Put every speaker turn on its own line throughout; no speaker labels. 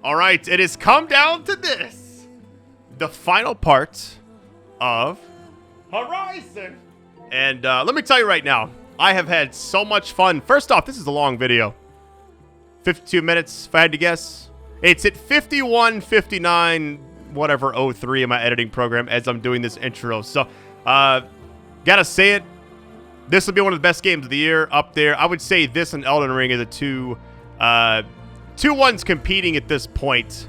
All right, it has come down to this. The final part of Horizon. And let me tell you right now, I have had so much fun. First off, this is a long video. 52 minutes, if I had to guess. It's at 51:59, whatever, 03 in my editing program as I'm doing this intro. So, gotta say it. This will be one of the best games of the year up there. I would say this and Elden Ring are the two ones competing at this point.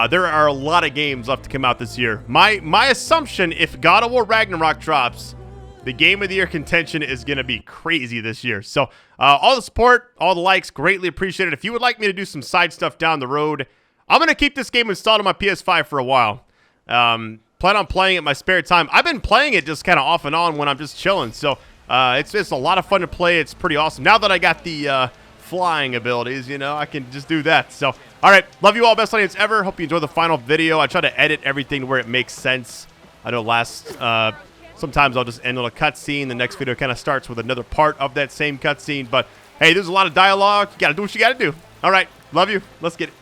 There are a lot of games left to come out this year. My assumption, if God of War Ragnarok drops, the game of the year contention is going to be crazy this year. So all the support, all the likes, greatly appreciated. If you would like me to do some side stuff down the road, I'm going to keep this game installed on my PS5 for a while. Plan on playing it in my spare time. I've been playing it just kind of off and on when I'm just chilling. So it's a lot of fun to play. It's pretty awesome. Now that I got the flying abilities, you know, I can just do that. So, all right. Love you all. Best audience ever. Hope you enjoy the final video. I try to edit everything to where it makes sense. I know sometimes I'll just end on a cutscene. The next video kind of starts with another part of that same cutscene. But, hey, there's a lot of dialogue. You got to do what you got to do. All right. Love you. Let's get it.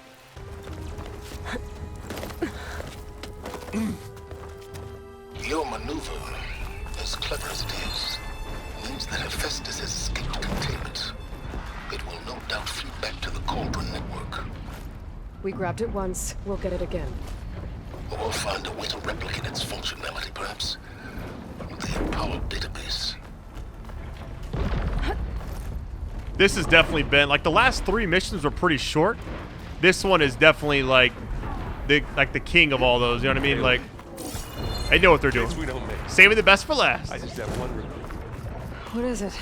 Your maneuver, as clever as it is, means that Hephaestus has escaped containment. It will no doubt flee back to the Cauldron network.
We grabbed it once. We'll get it again.
Or find a way to replicate its functionality, perhaps. The Apollo database.
This has definitely been, like, the last 3 missions were pretty short. This one is definitely, like the king of all those, you know what I mean? Like, they know what they're doing. Saving the best for last.
I just have one request.
What is it?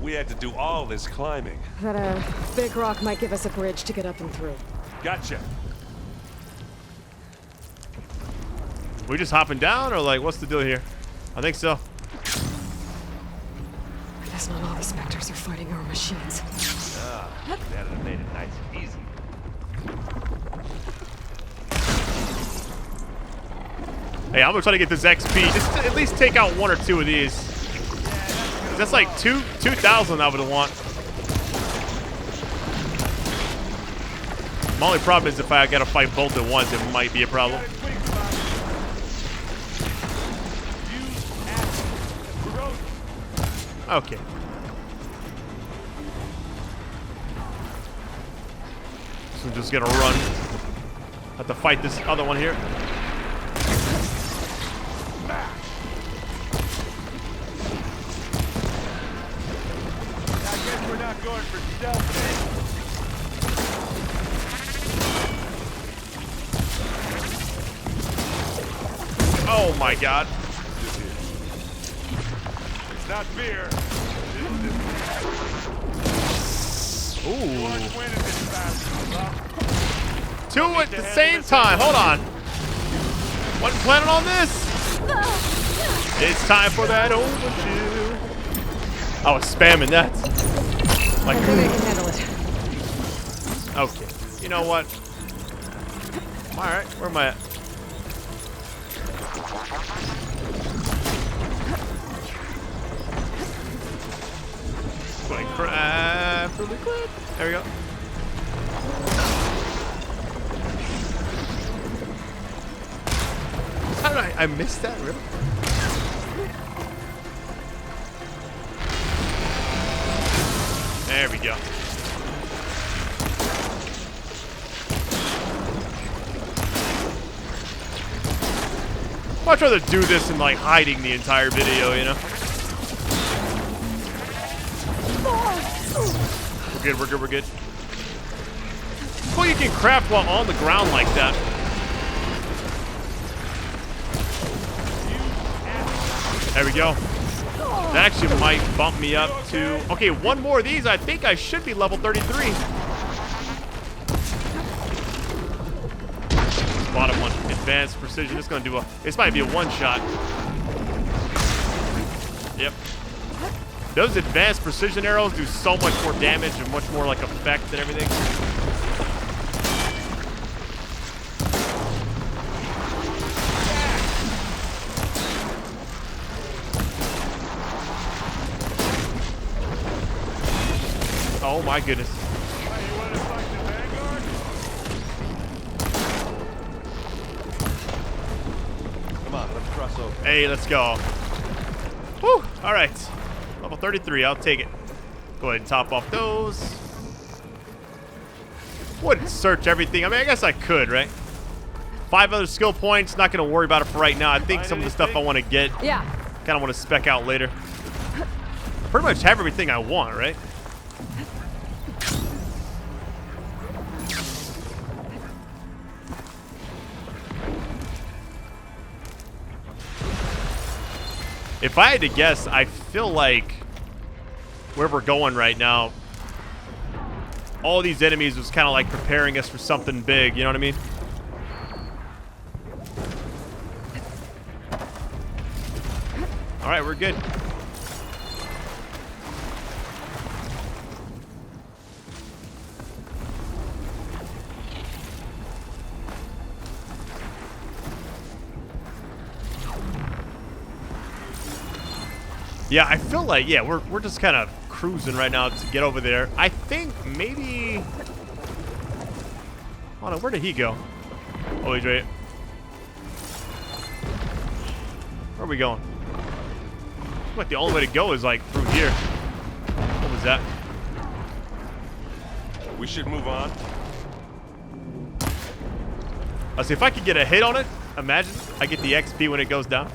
We had to do all this climbing.
That a big rock might give us a bridge to get up and through.
Gotcha.
We just hopping down, or like, what's the deal here? I think so.
Guess not all the specters are fighting our machines.
That'd have made it nice and easy.
Hey, I'm gonna try to get this XP. Just to at least take out 1 or 2 of these. That's like 2,000 I would want. My only problem is if I gotta fight both at once, it might be a problem. Okay. So I'm just gonna run. Have to fight this other one here.
Going for stealth.
Oh my god.
It's not fear.
Ooh. 2 at the same time. Hold on. Wasn't planning on this. It's time for that overkill. I was spamming that. Like,
I think I can handle it.
okay. You know what? Alright, where am I at? Going crap really quick. There we go. How did I missed that, really? There we go. Much rather do this than like hiding the entire video, you know? We're good, we're good, we're good. Cool, you can craft while on the ground like that. There we go. That actually might bump me up to... Okay, 1 more of these. I think I should be level 33. Bottom one. Advanced precision. It's going to do a... This might be a one-shot. Yep. Those advanced precision arrows do so much more damage and much more, like, effect and everything. Oh my goodness.
You want to fight the Vanguard? so...
Hey, let's go. Whew. All right. Level 33. I'll take it. Go ahead and top off those. Wouldn't search everything. I mean, I guess I could, right? 5 other skill points. Not going to worry about it for right now. I think some of the stuff I want to get,
Yeah.
kind of want to spec out later. Pretty much have everything I want, right? If I had to guess, I feel like where we're going right now, all these enemies was kind of like preparing us for something big, you know what I mean? All right, we're good. Yeah, I feel like, yeah, we're just kind of cruising right now to get over there. I think maybe... Hold on, where did he go? Oh, he's right here. Where are we going? Looks like the only way to go is like through here. What was that?
We should move on.
I'll see if I could get a hit on it. Imagine I get the XP when it goes down.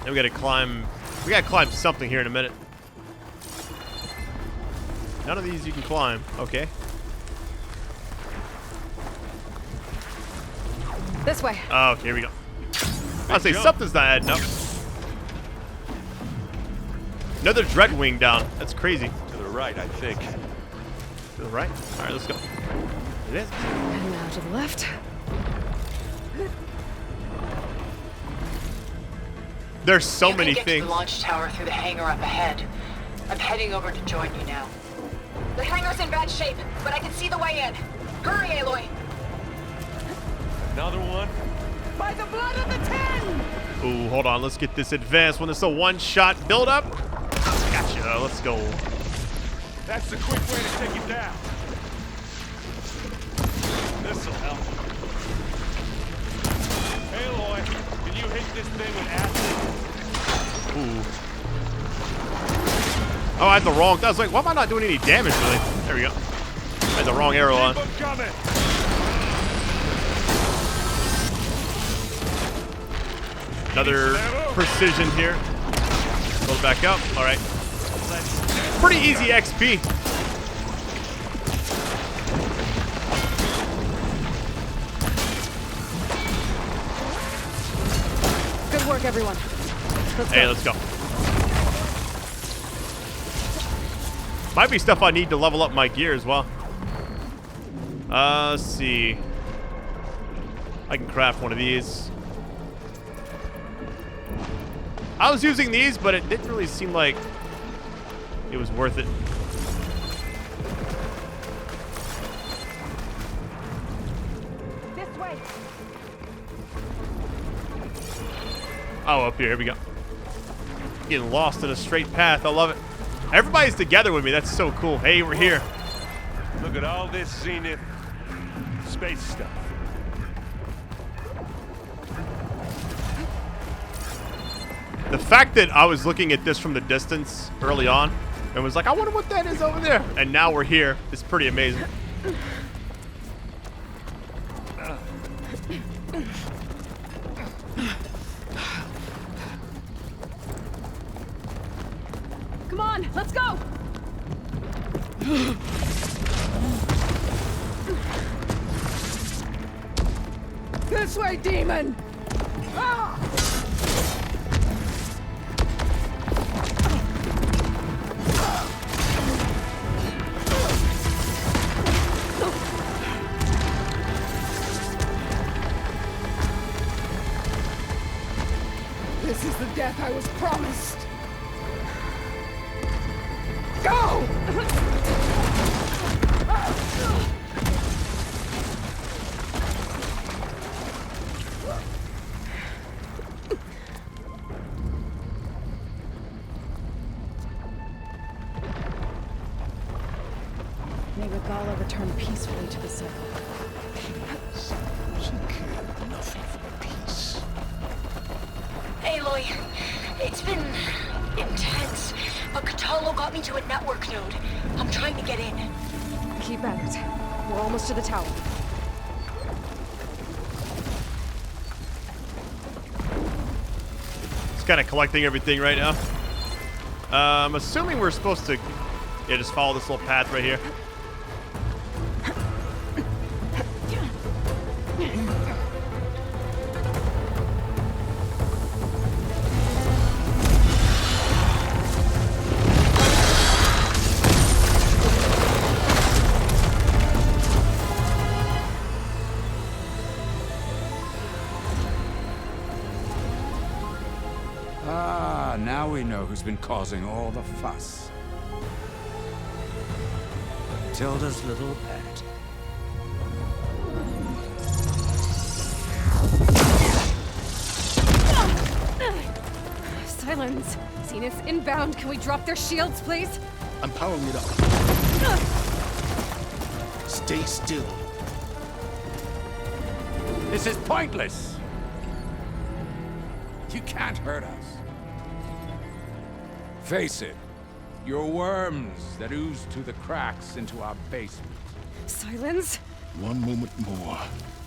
Then we gotta climb. We gotta climb something here in a minute. None of these you can climb. Okay.
This way.
Oh, okay, here we go. I'll say
jump.
something's not adding up. Another Dreadwing down. That's crazy.
To the right, I think.
To the right. All right, let's go. It is.
And now to the left.
There's so many
You can get to
things.
the launch tower through the hangar up ahead. I'm heading over to join you now.
The hangar's in bad shape, but I can see the way in. Hurry, Aloy!
Another one?
By the blood of the Ten!
Ooh, hold on. Let's get this advanced one. It's a one-shot build-up. Gotcha. Let's go.
That's the quick way to take it down. This'll help. Aloy, can you hit this thing with acid?
Ooh. Oh, I had the wrong... I was like, why am I not doing any damage, really? There we go. I had the wrong arrow on.
Keep 'em coming.
Another precision here. Go back up. All right. Pretty easy XP.
Good work, everyone.
Hey, let's go. Might be stuff I need to level up my gear as well. Let's see. I can craft one of these. I was using these, but it didn't really seem like it was worth it.
This way!
Oh, up here. Here we go. Getting lost in a straight path. I love it. Everybody's together with me. That's so cool. Hey, we're here.
Look at all this Zenith space stuff.
The fact that I was looking at this from the distance early on and was like, I wonder what that is over there. And now we're here. It's pretty amazing.
Come on, let's go! This way, demon! Ah! This is the death I was promised. Go! May Regala return peacefully to the cycle.
holo got me to a network node. I'm trying to get in.
Keep at it. We're almost to the tower.
Just kind of collecting everything right now. I'm assuming we're supposed to, yeah, just follow this little path right here.
Now we know who's been causing all the fuss. Tilda's little pet.
Silence. Zenith inbound. Can we drop their shields, please?
I'm powering it up. Stay still.
This is pointless. You can't hurt us. Face it, you're worms that ooze through the cracks into our basement.
Silence.
One moment more.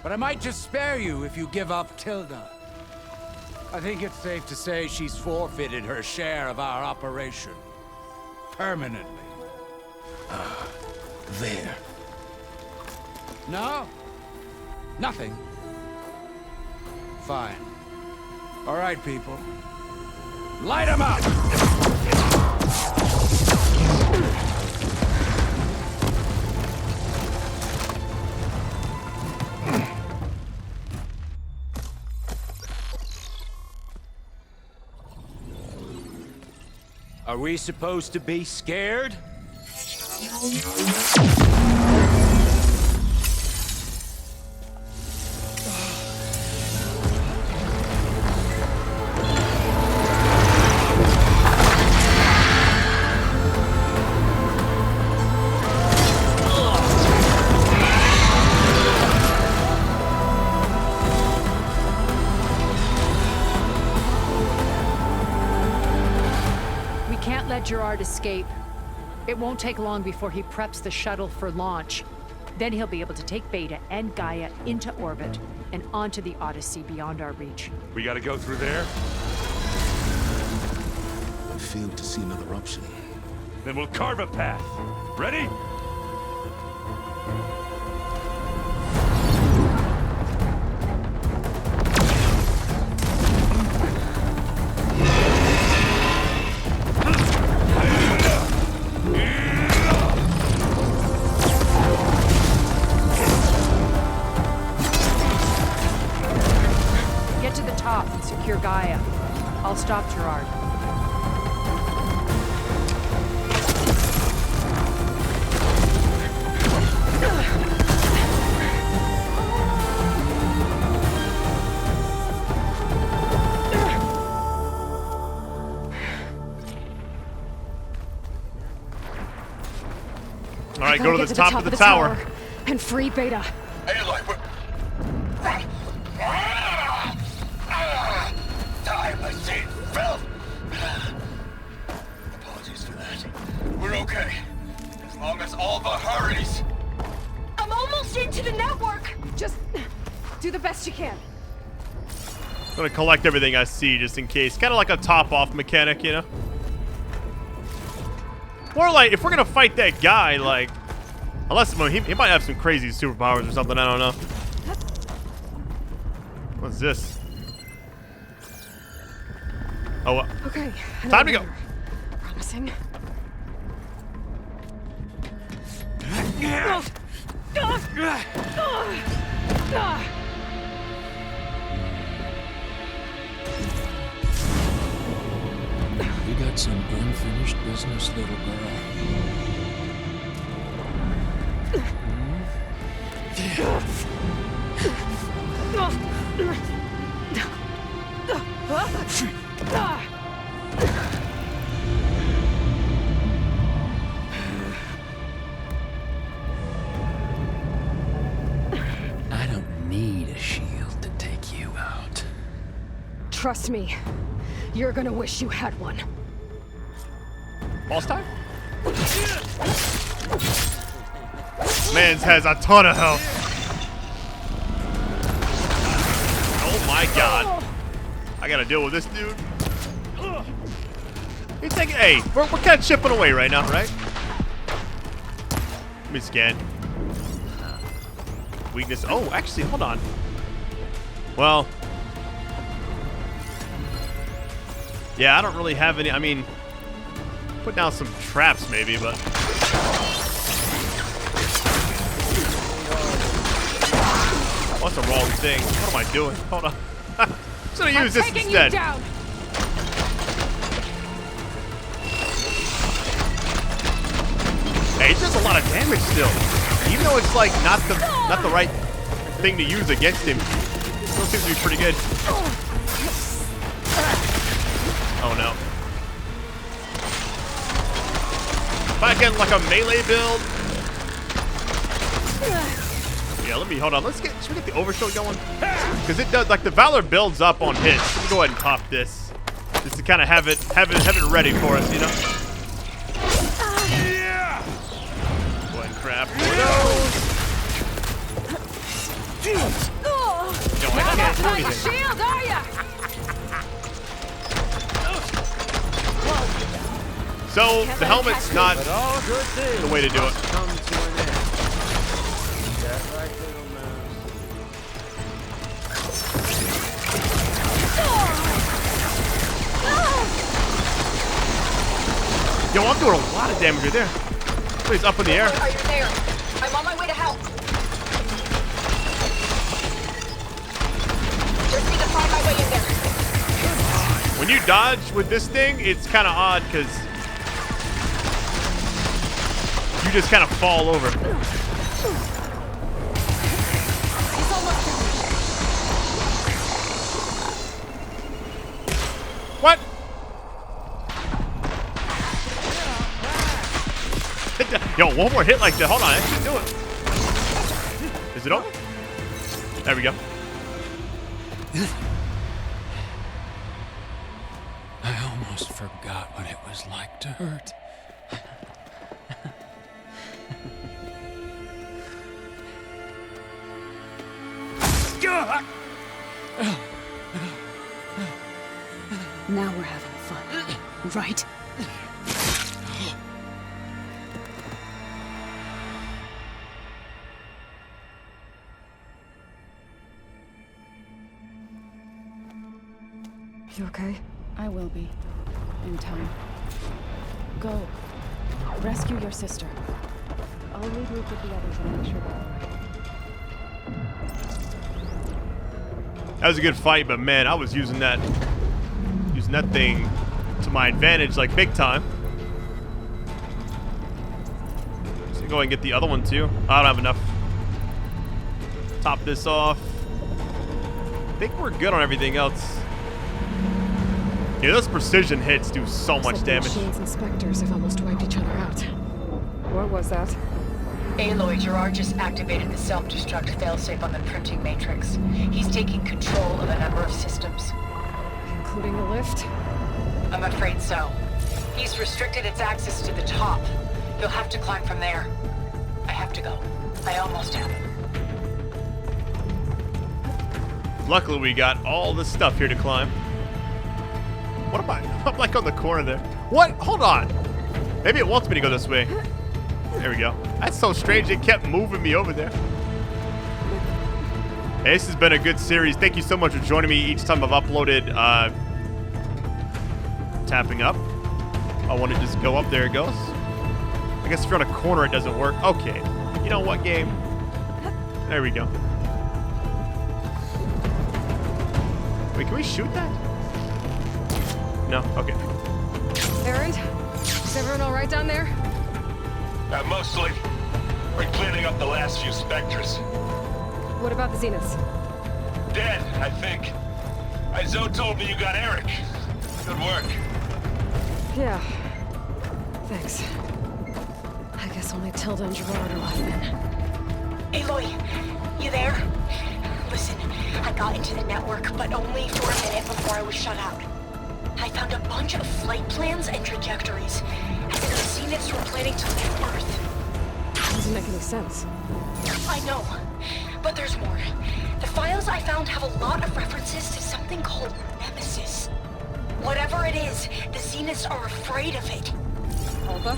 But I might just spare you if you give up Tilda. I think it's safe to say she's forfeited her share of our operation. Permanently.
There.
No? Nothing? Fine. All right, people. Light 'em up! Are we supposed to be scared?
Gerard escape. It won't take long before he preps the shuttle for launch. Then he'll be able to take Beta and Gaia into orbit and onto the Odyssey beyond our reach.
We gotta go through there?
I fail to see another option.
Then we'll carve a path. Ready?
Secure Gaia. I'll stop Gerard.
All right, go to the top of the tower.
And free Beta.
Hey, like, time machine filth! Apologies for that. We're okay. As long as Alva hurries.
I'm almost into the network.
Just do the best you can.
I'm gonna collect everything I see just in case. Kind of like a top-off mechanic, you know? Or like, if we're gonna fight that guy, like... Unless, well, he might have some crazy superpowers or something, I don't know. What's this? Oh,
okay.
Time to go.
Promising.
You got some unfinished business, little girl. I don't need a shield to take you out.
Trust me, you're gonna wish you had one.
Boss time? Mans has a ton of health. Oh my god. I gotta deal with this dude. He's taking, hey, we're kind of chipping away right now, right? Let me scan. Weakness. Oh, actually, hold on. Well. Yeah, I don't really have any. I mean, put down some traps maybe, but. What's the wrong thing? What am I doing? Hold on. I'm just gonna use this instead. Hey, it does a lot of damage still. Even though it's like not the right thing to use against him. It still seems to be pretty good. Oh no. If I get like a melee build. Yeah, let me hold on. Should we get the overshow going? Because it does, like, the Valor builds up on hits. Let me go ahead and pop this. Just to kind of have it ready for us, you know? Yeah. Go ahead and craft one of those. No, I can't do anything.
Shield, are ya?
So the helmet's not the way to do it. Yo, I'm doing a lot of damage right there. He's up in the air.
Are you there? I'm on my way to help. Just need to find my way in there.
When you dodge with this thing, it's kind of odd because you just kind of fall over. What? Yo, one more hit like that. Hold on, I can do it. Is it over? There we go.
I almost forgot what it was like to hurt.
Now we're having fun, right? You okay?
I will be. In time. Go. Rescue your sister. I'll regroup with the others and make sure they're alright.
That was a good fight, but man, I was using that thing to my advantage, like big time. So go ahead and get the other one too. I don't have enough. Top this off. I think we're good on everything else. Yeah, those precision hits do so much damage.
The machines and specters have almost wiped each other out. What was that?
Aloy, Gerard just activated the self-destruct failsafe on the printing matrix. He's taking control of a number of systems.
Including the lift?
I'm afraid so. He's restricted its access to the top. You'll have to climb from there. I have to go. I almost have it.
Luckily, we got all this stuff here to climb. What am I? I'm like on the corner there. What? Hold on. Maybe it wants me to go this way. There we go. That's so strange. It kept moving me over there. Hey, this has been a good series. Thank you so much for joining me each time I've uploaded. Tapping up. I want to just go up. There it goes. I guess if you're on a corner, it doesn't work. Okay. You know what, game? There we go. Wait, can we shoot that? No? Okay.
Errand? Is everyone alright down there?
Mostly. We're cleaning up the last few specters.
What about the Zeniths?
Dead, I think. Zoe told me you got Eric. Good work.
Yeah. Thanks. I guess only Tilda and Gerard are left then.
Aloy, you there? Listen, I got into the network, but only for a minute before I was shut out. I found a bunch of flight plans and trajectories. And the Zeniths were planning to leave Earth.
Doesn't make any sense.
I know, but there's more. The files I found have a lot of references to something called Nemesis. Whatever it is, the Zeniths are afraid of it.
Alva?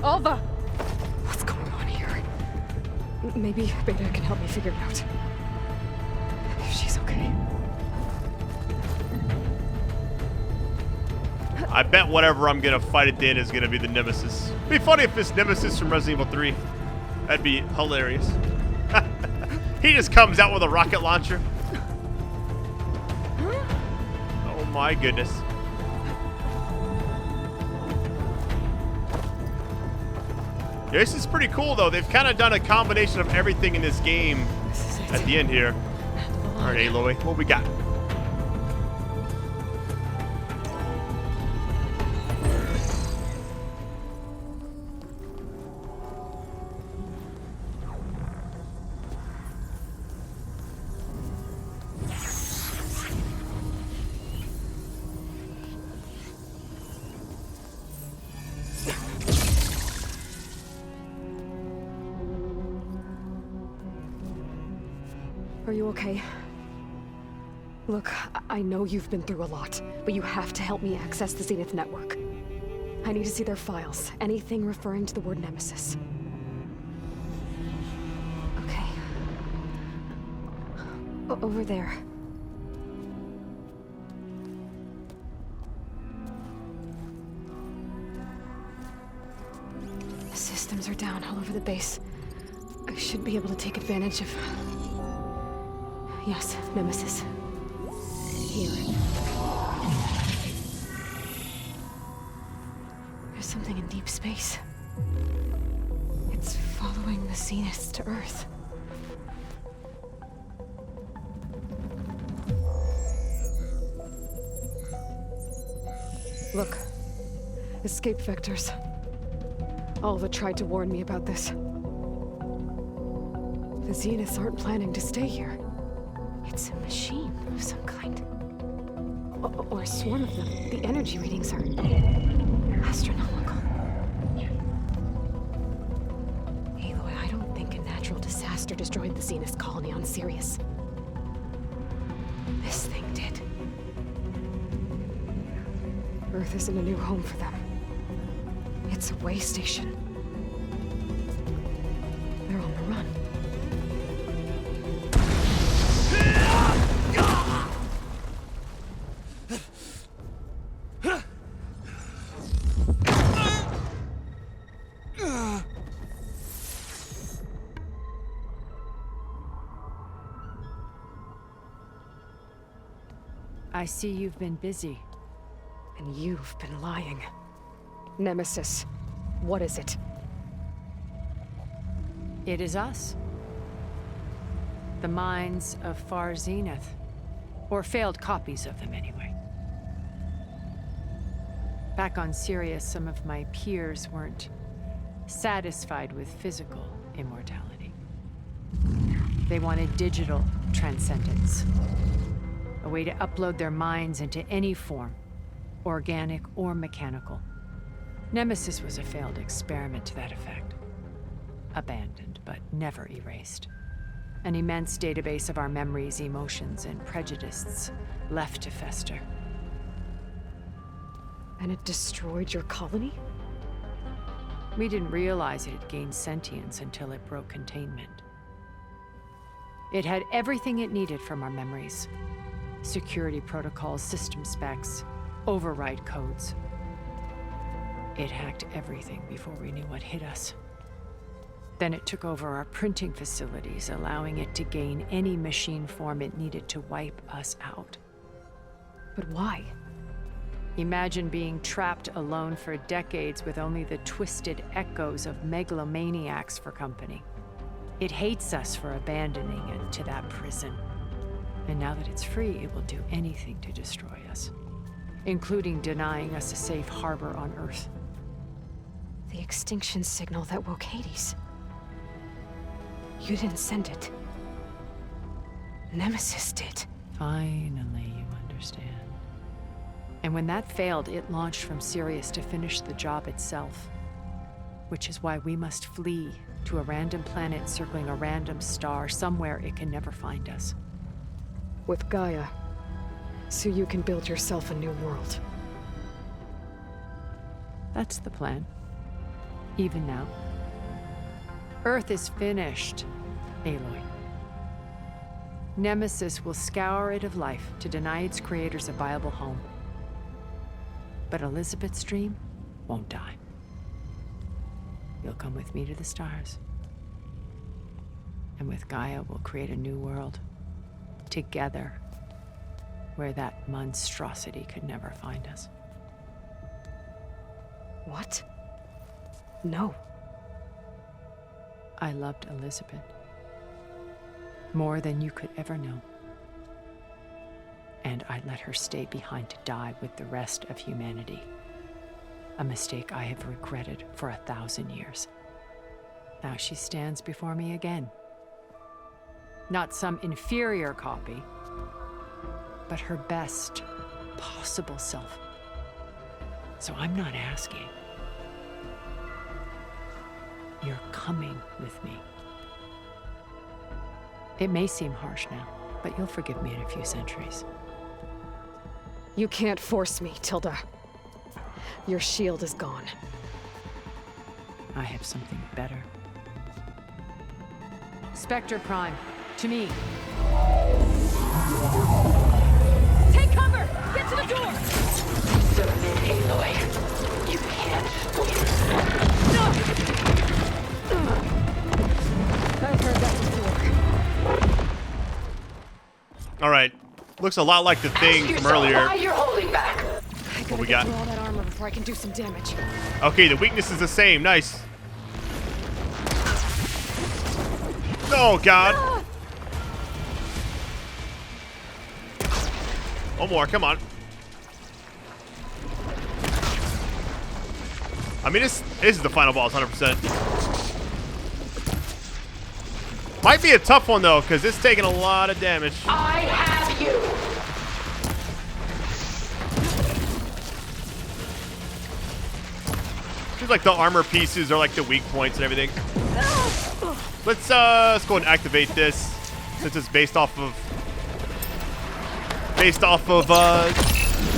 Alva! What's going on here? Maybe Beta can help me figure it out. If she's okay.
I bet whatever I'm gonna fight at the end is gonna be the Nemesis. It'd be funny if it's Nemesis from Resident Evil 3. That'd be hilarious. He just comes out with a rocket launcher. Oh my goodness. Yeah, this is pretty cool though. They've kind of done a combination of everything in this game at the end here. All right, Aloy, what we got?
Are you okay? Look, I know you've been through a lot, but you have to help me access the Zenith network. I need to see their files, anything referring to the word Nemesis. Okay. Over there. The systems are down all over the base. I should be able to take advantage of... Yes, Nemesis. Here. There's something in deep space. It's following the Zeniths to Earth. Look. Escape vectors. Alva tried to warn me about this. The Zeniths aren't planning to stay here. It's a machine of some kind. Or a swarm of them. The energy readings are astronomical. Aloy, I don't think a natural disaster destroyed the Zenith colony on Sirius. This thing did. Earth isn't a new home for them. It's a way station. They're on the run.
I see you've been busy.
And you've been lying. Nemesis, what is it?
It is us. The minds of Far Zenith. Or failed copies of them, anyway. Back on Sirius, some of my peers weren't satisfied with physical immortality. They wanted digital transcendence. A way to upload their minds into any form, organic or mechanical. Nemesis was a failed experiment to that effect. Abandoned, but never erased. An immense database of our memories, emotions, and prejudices left to fester.
And it destroyed your colony?
We didn't realize it had gained sentience until it broke containment. It had everything it needed from our memories. Security protocols, system specs, override codes. It hacked everything before we knew what hit us. Then it took over our printing facilities, allowing it to gain any machine form it needed to wipe us out.
But why?
Imagine being trapped alone for decades with only the twisted echoes of megalomaniacs for company. It hates us for abandoning it to that prison. And now that it's free, it will do anything to destroy us, including denying us a safe harbor on Earth.
The extinction signal that woke Hades. You didn't send it. Nemesis did.
Finally, you understand. And when that failed, it launched from Sirius to finish the job itself. Which is why we must flee to a random planet circling a random star somewhere it can never find us.
With Gaia, so you can build yourself a new world.
That's the plan. Even now. Earth is finished, Aloy. Nemesis will scour it of life to deny its creators a viable home. But Elizabeth's dream won't die. You'll come with me to the stars. And with Gaia, we'll create a new world. Together. Where that monstrosity could never find us.
What? No.
I loved Elizabeth. More than you could ever know. And I let her stay behind to die with the rest of humanity. A mistake I have regretted for 1,000 years. Now she stands before me again. Not some inferior copy, but her best possible self. So I'm not asking. You're coming with me. It may seem harsh now, but you'll forgive me in a few centuries.
You can't force me, Tilda. Your shield is gone.
I have something better. Spectre Prime, to me.
Take cover! Get to the door!
Submit, Aloy. You can't win.
I've heard that before.
All right. Looks a lot like the thing from earlier.
Why you're holding back?
What we got?
Through all that armor before I can do some damage.
Okay, the weakness is the same. Nice. Oh, God. One more. Come on. I mean, this is the final boss, 100%. Might be a tough one, though, because it's taking a lot of damage.
I have you.
Seems like the armor pieces are like the weak points and everything. Let's go and activate this, since it's based off of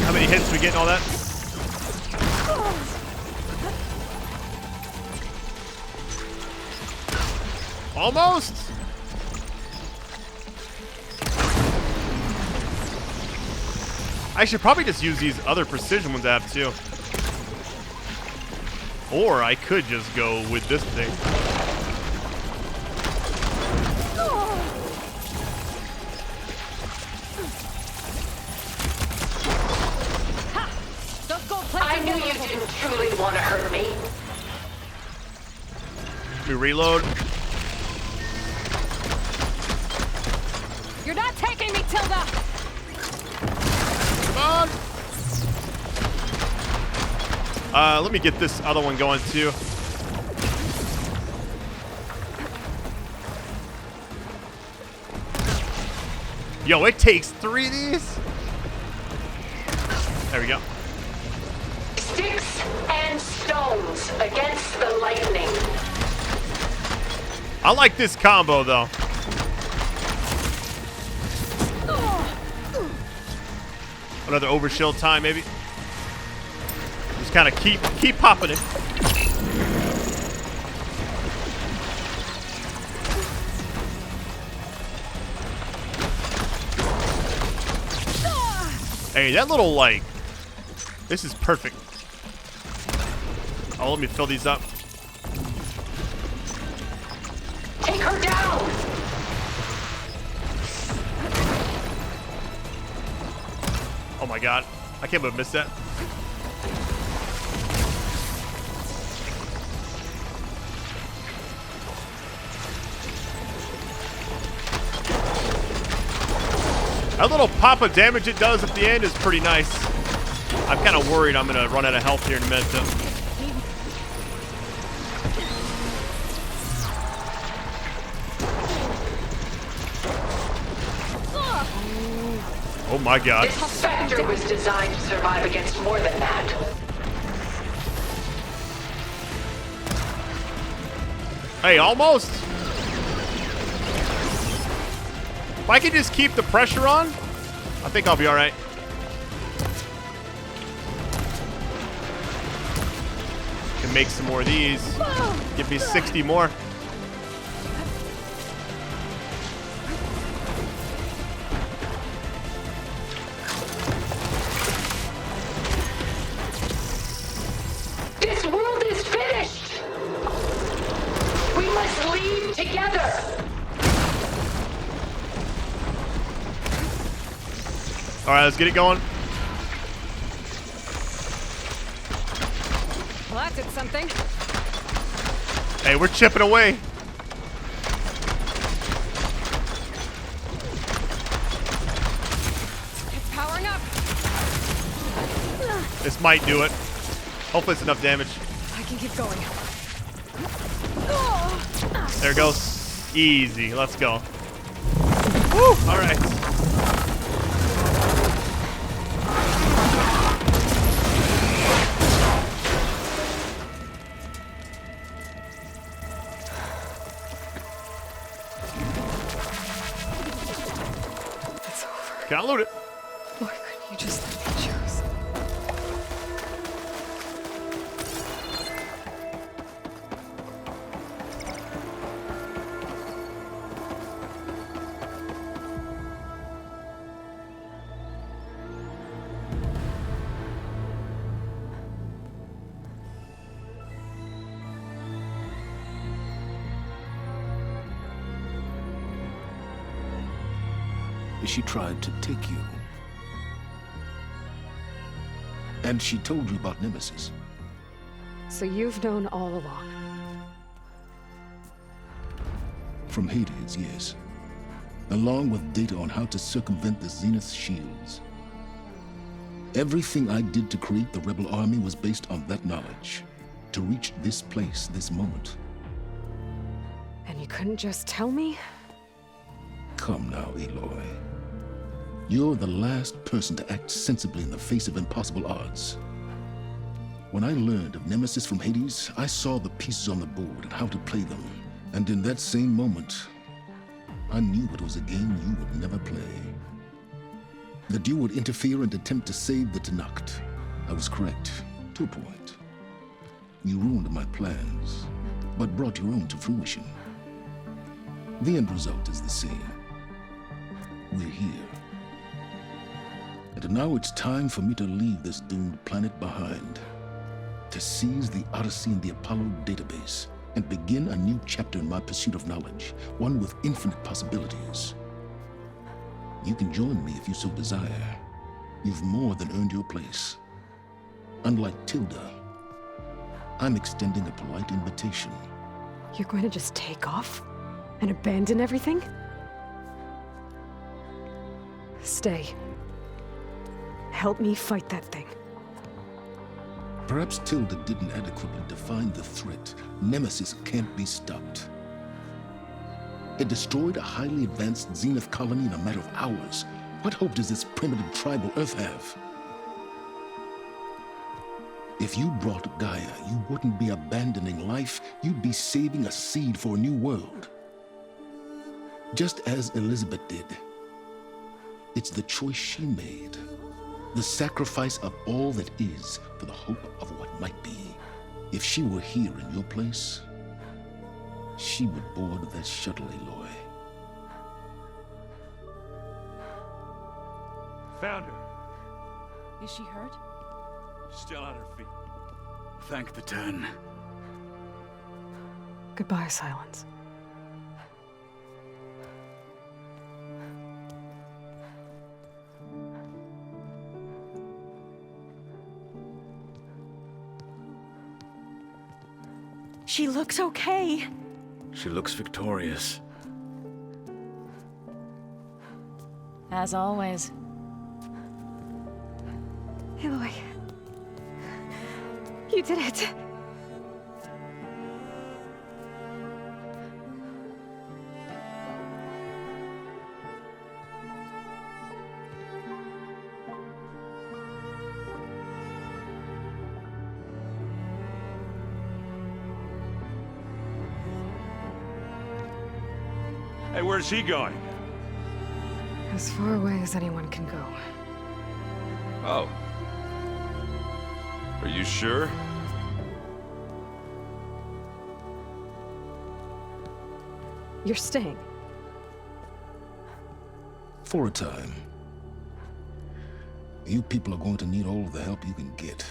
how many hits we get and all that. Almost. I should probably just use these other precision ones I have too. Or I could just go with this thing.
I knew you didn't truly want to hurt me.
We reload.
You're not taking me, Tilda!
Come on. Let me get this other one going too. Yo, it takes 3 of these. There we go.
Sticks and stones against the lightning.
I like this combo though. Another overshield time, maybe. Just kind of keep popping it. Hey, that little like, this is perfect. Oh, let me fill these up.
Take her down.
Oh my God, I can't believe I missed that. That little pop of damage it does at the end is pretty nice. I'm kind of worried I'm going to run out of health here in a minute, though. Oh my god.
This Spectre was designed to survive against more than that.
Hey, almost. If I can just keep the pressure on, I think I'll be all right. Can make some more of these. Give me 60 more.
This world is finished. We must leave together.
All right, let's get it going.
Well, that did something.
Hey, we're chipping away.
It's powering up.
This might do it. Hopefully it's enough damage.
I can keep going.
There it goes. Easy. Let's go. Woo! All right.
It's over.
Can I loot it?
Why couldn't you just let me choose?
She tried to take you. And she told you about Nemesis.
So you've known all along.
From Hades, yes. Along with data on how to circumvent the Zenith shields. Everything I did to create the rebel army was based on that knowledge. To reach this place, this moment.
And you couldn't just tell me?
Come now, Aloy. You're the last person to act sensibly in the face of impossible odds. When I learned of Nemesis from Hades, I saw the pieces on the board and how to play them. And in that same moment, I knew it was a game you would never play. That you would interfere and attempt to save the Tenakth. I was correct, to a point. You ruined my plans, but brought your own to fruition. The end result is the same. We're here. And now it's time for me to leave this doomed planet behind. To seize the Odyssey and the Apollo database and begin a new chapter in my pursuit of knowledge, one with infinite possibilities. You can join me if you so desire. You've more than earned your place. Unlike Tilda, I'm extending a polite invitation.
You're going to just take off? And abandon everything? Stay. Help me fight that thing.
Perhaps Tilda didn't adequately define the threat. Nemesis can't be stopped. It destroyed a highly advanced Zenith colony in a matter of hours. What hope does this primitive tribal Earth have? If you brought Gaia, you wouldn't be abandoning life, you'd be saving a seed for a new world. Just as Elizabeth did. It's the choice she made. The sacrifice of all that is for the hope of what might be. If she were here in your place, she would board that shuttle, Aloy.
Found her.
Is she hurt?
Still on her feet.
Thank the Ten.
Goodbye, Silence.
She looks okay.
She looks victorious.
As always.
Aloy. You did it.
Hey, where's he going?
As far away as anyone can go.
Oh. Are you sure?
You're staying.
For a time. You people are going to need all of the help you can get.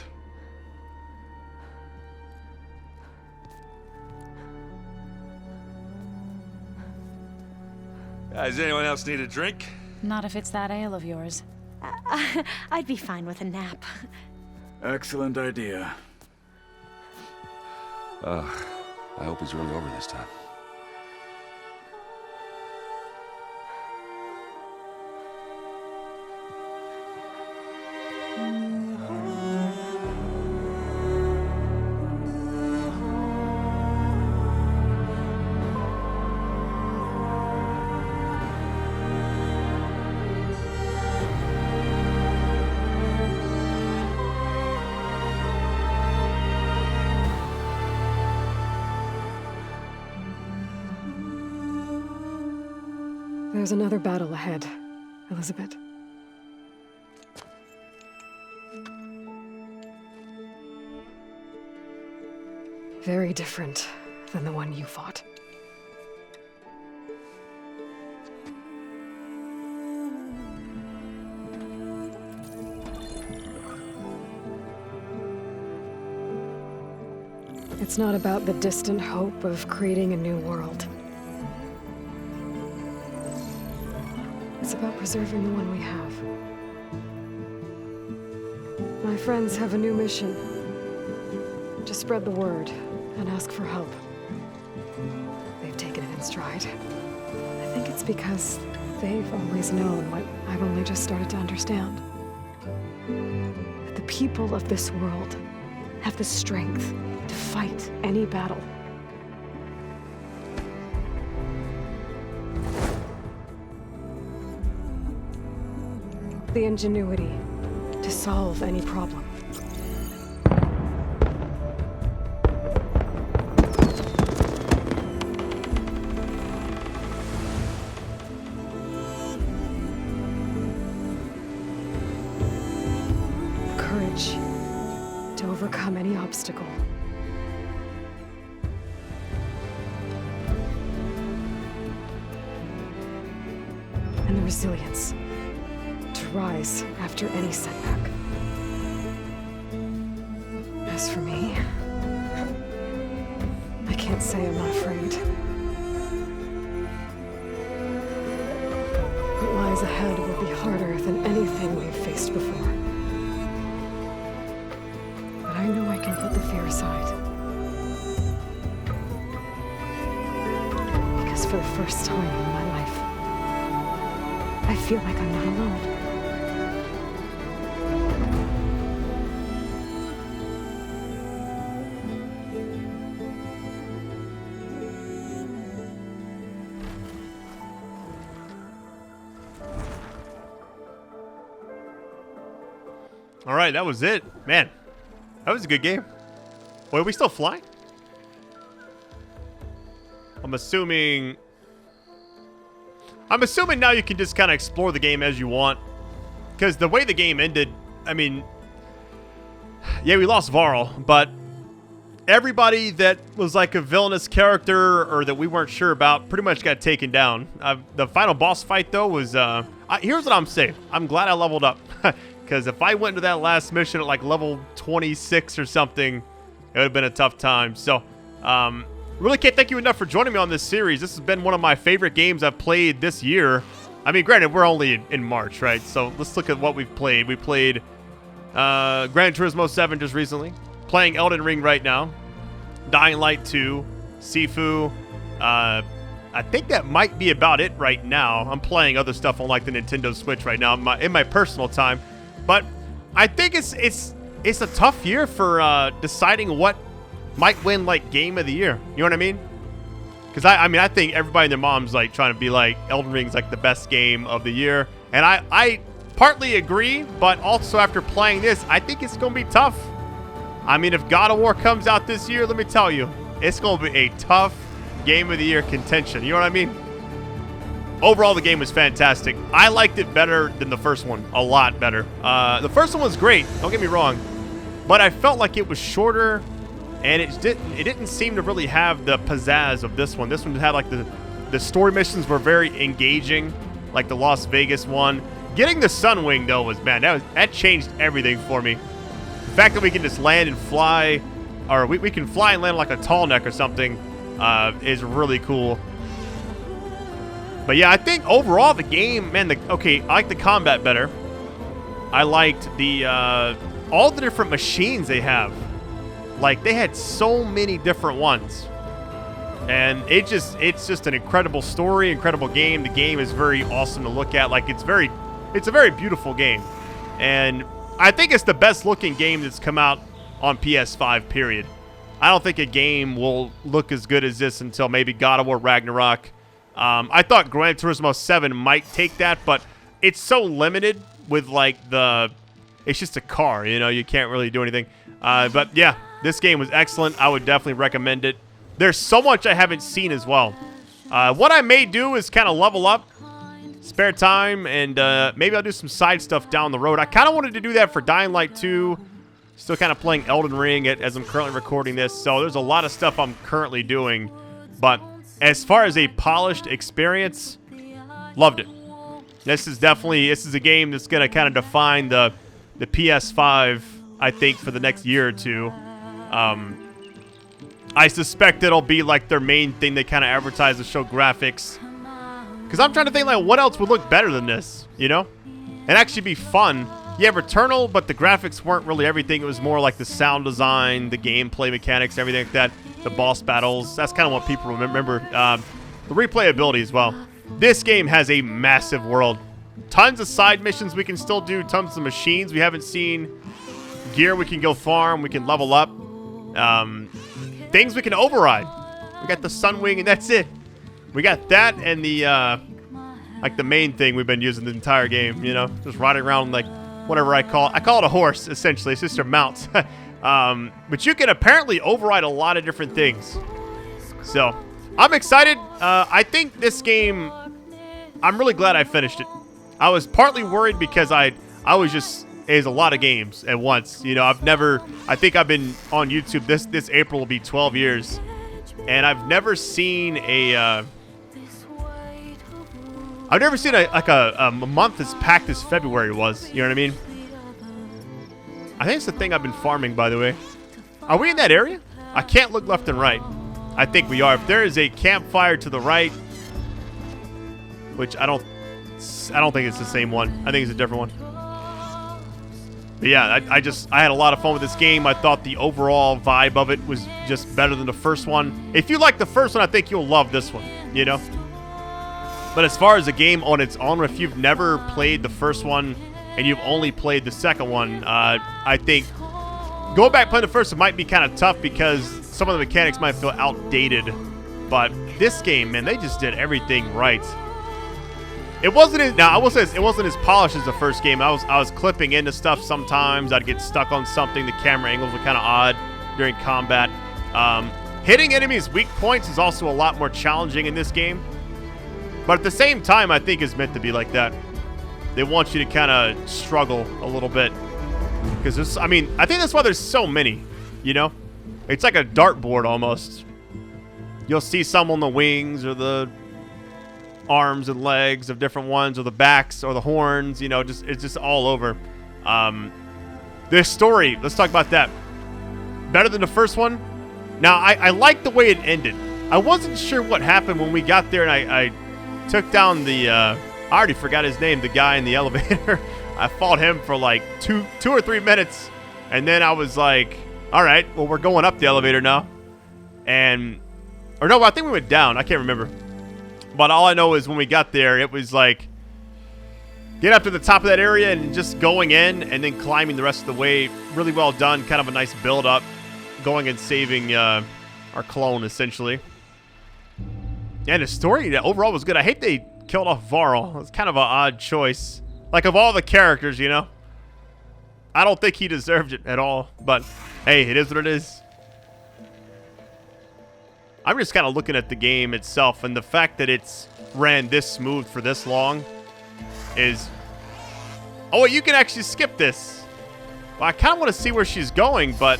Does anyone else need a drink?
Not if it's that ale of yours.
I'd be fine with a nap.
Excellent idea.
I hope it's really over this time.
There's another battle ahead, Elizabeth. Very different than the one you fought. It's not about the distant hope of creating a new world. It's about preserving the one we have. My friends have a new mission. To spread the word and ask for help. They've taken it in stride. I think it's because they've always known what I've only just started to understand. That the people of this world have the strength to fight any battle. The ingenuity to solve any problem. Courage to overcome any obstacle. And the resilience rise after any setback. As for me, I can't say I'm not afraid. What lies ahead will be harder than anything we've faced before. But I know I can put the fear aside. Because for the first time in my life, I feel like I'm not alone.
All right, that was it. Man, that was a good game. Wait, are we still flying? I'm assuming now you can just kind of explore the game as you want. Because the way the game ended, I mean, yeah, we lost Varl, but everybody that was like a villainous character or that we weren't sure about pretty much got taken down. The final boss fight, though, was... here's what I'm saying. I'm glad I leveled up. Because if I went to that last mission at like level 26 or something, it would have been a tough time. So, really can't thank you enough for joining me on this series. This has been one of my favorite games I've played this year. I mean, granted, we're only in March, right? So let's look at what we've played. We played Gran Turismo 7 just recently. Playing Elden Ring right now. Dying Light 2. Sifu. I think that might be about it right now. I'm playing other stuff on like the Nintendo Switch right now in my personal time. But I think it's a tough year for deciding what might win like game of the year. You know what I mean? Because I mean I think everybody and their mom's like trying to be like Elden Ring's like the best game of the year, and I partly agree, but also after playing this, I think it's gonna be tough. I mean, if God of War comes out this year, let me tell you, it's gonna be a tough game of the year contention. You know what I mean? overall, the game was fantastic. I liked it better than the first one, a lot better. The first one was great, don't get me wrong, but I felt like it was shorter, and it didn't seem to really have the pizzazz of this one. This one had like the story missions were very engaging, like the Las Vegas one. Getting the Sunwing though was, man, that changed everything for me. The fact that we can just land and fly, or we can fly and land like a tall neck or something, is really cool. But yeah, I think overall the game, man, I like the combat better. I liked the all the different machines they have. Like, they had so many different ones. And it's just an incredible story, incredible game. The game is very awesome to look at. Like, it's a very beautiful game. And I think it's the best looking game that's come out on PS5, period. I don't think a game will look as good as this until maybe God of War Ragnarok. I thought Gran Turismo 7 might take that, but it's so limited with, like, it's just a car, you know, you can't really do anything. But yeah, this game was excellent. I would definitely recommend it. There's so much I haven't seen as well. What I may do is kind of level up, spare time, and maybe I'll do some side stuff down the road. I kind of wanted to do that for Dying Light 2. Still kind of playing Elden Ring as I'm currently recording this, so there's a lot of stuff I'm currently doing. But as far as a polished experience, loved it. This is a game that's going to kind of define the PS5, I think, for the next year or two. I suspect it'll be like their main thing they kind of advertise to show graphics. Because I'm trying to think, like, what else would look better than this, you know? And actually be fun. Yeah, Returnal, but the graphics weren't really everything. It was more like the sound design, the gameplay mechanics, everything like that. The boss battles. That's kind of what people remember. The replayability as well. This game has a massive world. Tons of side missions we can still do. Tons of machines we haven't seen. Gear we can go farm. We can level up. Things we can override. We got the Sunwing, and that's it. We got that and the like the main thing we've been using the entire game. You know, just riding around like whatever I call it a horse. Essentially, it's just a mount. But you can apparently override a lot of different things. So I'm excited. I think this game, I'm really glad I finished it. I was partly worried because I was just, there's a lot of games at once. You know, I think I've been on YouTube, this April will be 12 years. And I've never seen a month as packed as February was. You know what I mean? I think it's the thing I've been farming, by the way. Are we in that area? I can't look left and right. I think we are. If there is a campfire to the right, which I don't think it's the same one. I think it's a different one. But yeah, I had a lot of fun with this game. I thought the overall vibe of it was just better than the first one. If you like the first one, I think you'll love this one, you know? But as far as the game on its own, if you've never played the first one and you've only played the second one, I think going back playing the first one might be kind of tough because some of the mechanics might feel outdated. But this game, man, they just did everything right. It wasn't I will say this, it wasn't as polished as the first game. I was clipping into stuff sometimes. I'd get stuck on something. The camera angles were kind of odd during combat. Hitting enemies' weak points is also a lot more challenging in this game. But at the same time, I think it's meant to be like that. They want you to kind of struggle a little bit. Because I think that's why there's so many, you know? It's like a dartboard almost. You'll see some on the wings or the arms and legs of different ones, or the backs or the horns, you know, it's just all over. This story, let's talk about that. Better than the first one. Now, I like the way it ended. I wasn't sure what happened when we got there, and I took down the, I already forgot his name, the guy in the elevator. I fought him for like two or 3 minutes, and then I was like, all right, well, we're going up the elevator now. Or no, I think we went down. I can't remember. But all I know is when we got there, it was like, get up to the top of that area and just going in and then climbing the rest of the way. Really well done. Kind of a nice build up. Going and saving our clone, essentially. And the story overall was good. I hate they killed off Varl. It's kind of an odd choice. Like, of all the characters, you know, I don't think he deserved it at all. But, hey, it is what it is. I'm just kind of looking at the game itself, and the fact that it's ran this smooth for this long is... Oh, wait, you can actually skip this. Well, I kind of want to see where she's going, but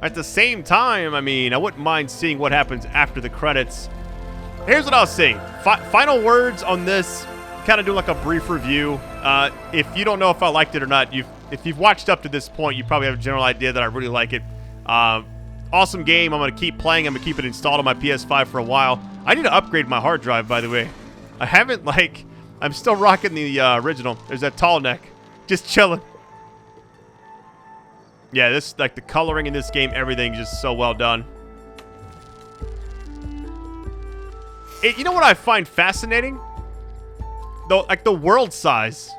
at the same time, I mean, I wouldn't mind seeing what happens after the credits. Here's what I'll say. Final words on this, kind of do like a brief review. If you don't know if I liked it or not, if you've watched up to this point, you probably have a general idea that I really like it. Awesome game. I'm going to keep playing. I'm going to keep it installed on my PS5 for a while. I need to upgrade my hard drive, by the way. I haven't, like... I'm still rocking the original. There's that tall neck. Just chilling. Yeah, this, like, the coloring in this game, everything's just so well done. You know what I find fascinating? Though, like, the world size.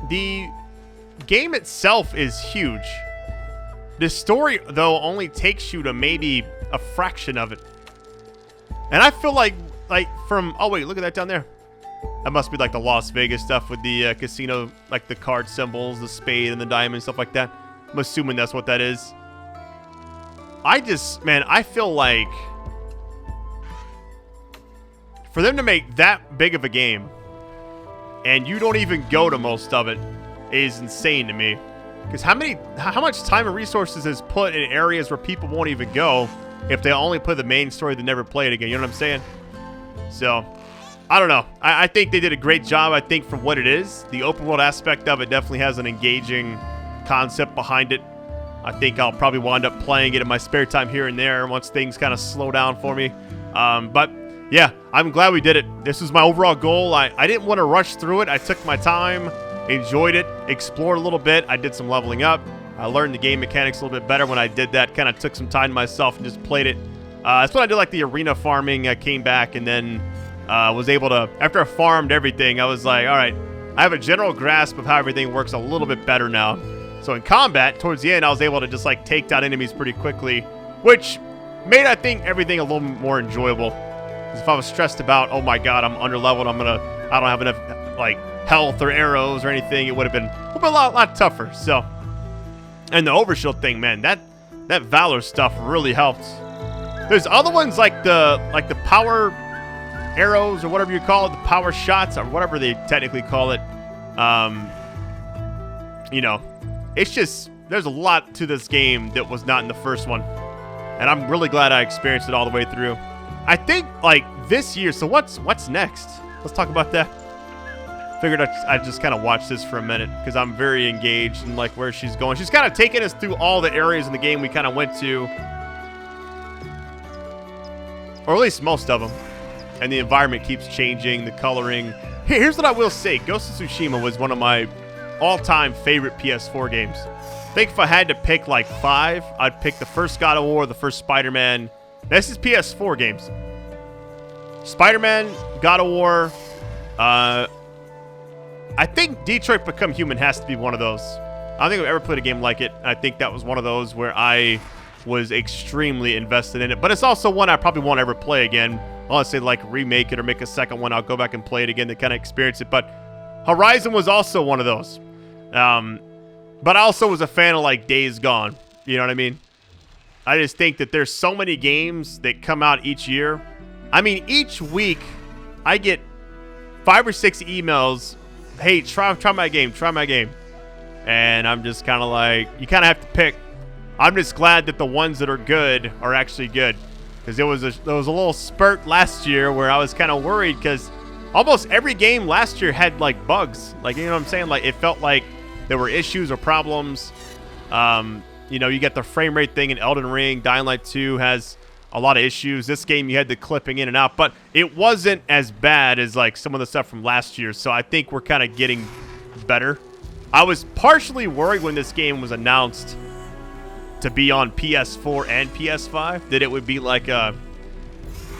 The game itself is huge. The story, though, only takes you to maybe a fraction of it. And I feel like from... Oh, wait, look at that down there. That must be like the Las Vegas stuff with the casino, like the card symbols, the spade and the diamond, stuff like that. I'm assuming that's what that is. Man, I feel like for them to make that big of a game and you don't even go to most of it is insane to me. Because how much time and resources is put in areas where people won't even go if they only play the main story, they never play it again. You know what I'm saying? So, I don't know. I think they did a great job. I think for what it is, the open world aspect of it definitely has an engaging concept behind it. I think I'll probably wind up playing it in my spare time here and there once things kind of slow down for me. But yeah, I'm glad we did it. This was my overall goal. I didn't want to rush through it. I took my time, enjoyed it, explored a little bit. I did some leveling up. I learned the game mechanics a little bit better when I did that. Kind of took some time to myself and just played it. That's when I did like the arena farming. I came back and then was able to, after I farmed everything, I was like, all right, I have a general grasp of how everything works a little bit better now. So in combat, towards the end, I was able to just like take down enemies pretty quickly, which made, I think, everything a little more enjoyable. Because if I was stressed about, oh my god, I'm underleveled, I don't have enough like health or arrows or anything, it would have been a lot tougher. So, and the overshield thing, man, that Valor stuff really helped. There's other ones like the power arrows or whatever you call it, the power shots or whatever they technically call it. You know, it's just, there's a lot to this game that was not in the first one. And I'm really glad I experienced it all the way through. I think, like, this year, so what's next? Let's talk about that. Figured I'd just kind of watch this for a minute because I'm very engaged in, like, where she's going. She's kind of taking us through all the areas in the game we kind of went to. Or at least most of them. And the environment keeps changing, the coloring. Here's what I will say. Ghost of Tsushima was one of my all-time favorite PS4 games. I think if I had to pick like 5, I'd pick the first God of War, the first Spider-Man. This is PS4 games. Spider-Man, God of War. I think Detroit Become Human has to be one of those. I don't think I've ever played a game like it. I think that was one of those where I was extremely invested in it. But it's also one I probably won't ever play again. Unless they like remake it or make a second one. I'll go back and play it again to kind of experience it. But Horizon was also one of those. But I also was a fan of like Days Gone. You know what I mean? I just think that there's so many games that come out each year. I mean, each week I get 5 or 6 emails. Hey, try my game, try my game. And I'm just kind of like, you kind of have to pick. I'm just glad that the ones that are good are actually good. Because there was a little spurt last year where I was kind of worried because almost every game last year had like bugs. Like, you know what I'm saying? Like, it felt like there were issues or problems. You know, you get the frame rate thing in Elden Ring. Dying Light 2 has a lot of issues. This game, you had the clipping in and out. But it wasn't as bad as like some of the stuff from last year. So I think we're kind of getting better. I was partially worried when this game was announced to be on PS4 and PS5 that it would be like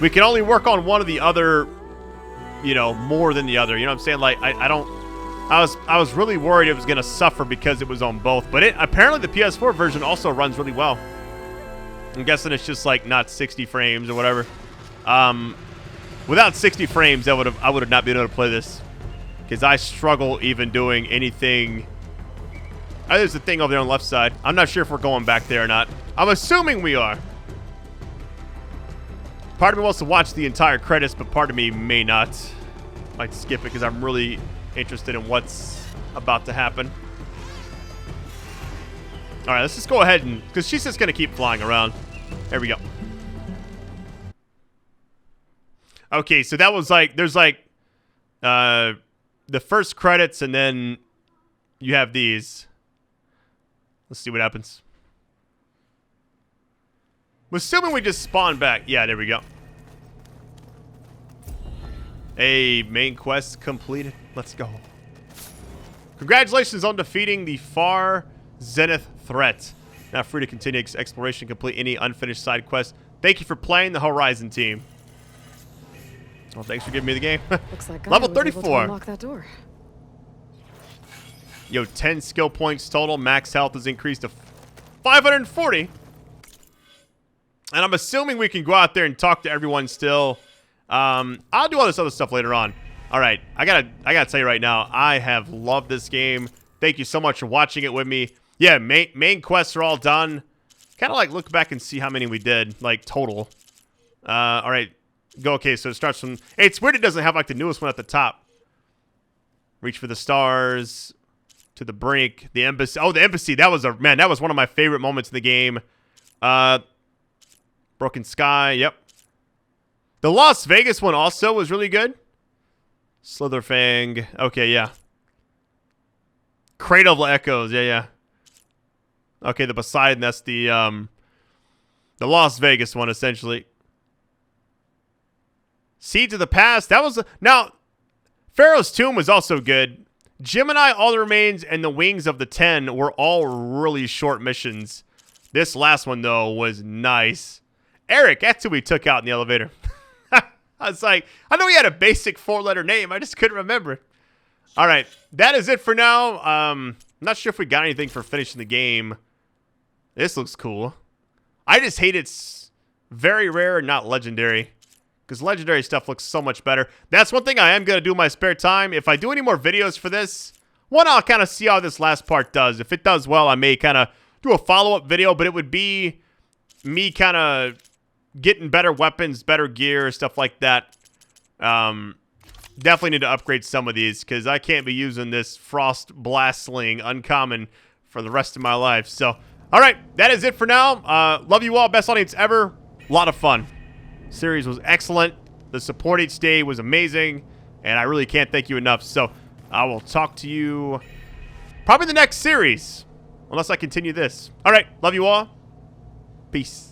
we can only work on one or the other, you know, more than the other. You know what I'm saying? Like, I was really worried it was going to suffer because it was on both. But apparently the PS4 version also runs really well. I'm guessing it's just like not 60 frames or whatever. Without 60 frames, I would have not been able to play this because I struggle even doing anything. There's the thing over there on the left side. I'm not sure if we're going back there or not. I'm assuming we are. Part of me wants to watch the entire credits, but part of me may not. Might skip it because I'm really interested in what's about to happen. All right, let's just go ahead and, because she's just going to keep flying around. There we go. Okay, so that was like, there's like the first credits, and then you have these. Let's see what happens. I'm assuming we just spawn back. Yeah, there we go. A main quest completed. Let's go. Congratulations on defeating the Far Zenith threat. Now free to continue exploration, complete any unfinished side quests. Thank you for playing the Horizon team. Well, thanks for giving me the game.
Looks like
Level
I was able to
34.
unlock that door.
Yo, 10 skill points total. Max health is increased to 540. And I'm assuming we can go out there and talk to everyone still. I'll do all this other stuff later on. All right, I gotta tell you right now, I have loved this game. Thank you so much for watching it with me. Yeah, main quests are all done. Kind of like look back and see how many we did, like total. All right, go. Okay, so it starts from. Hey, it's weird it doesn't have like the newest one at the top. Reach for the stars, to the brink, the embassy. Oh, the embassy. That was that was one of my favorite moments in the game. Broken Sky. Yep. The Las Vegas one also was really good. Slitherfang. Okay, yeah. Cradle of Echoes. Yeah, yeah. Okay, the Poseidon. That's the Las Vegas one, essentially. Seeds of the Past. That was... Now, Pharaoh's Tomb was also good. Gemini, All the Remains, and the Wings of the Ten were all really short missions. This last one, though, was nice. Eric, that's who we took out in the elevator. I was like, I know he had a basic 4-letter name. I just couldn't remember it. All right, that is it for now. I'm not sure if we got anything for finishing the game. This looks cool. I just hate it's very rare and not legendary, because legendary stuff looks so much better. That's one thing I am going to do in my spare time. If I do any more videos for this, one, I'll kind of see how this last part does. If it does well, I may kind of do a follow-up video, but it would be me kind of getting better weapons, better gear, stuff like that. Definitely need to upgrade some of these, because I can't be using this Frost Blast Sling uncommon for the rest of my life. So, all right, that is it for now. Love you all. Best audience ever. A lot of fun. Series was excellent. The support each day was amazing, and I really can't thank you enough. So, I will talk to you probably the next series, unless I continue this. All right, love you all. Peace.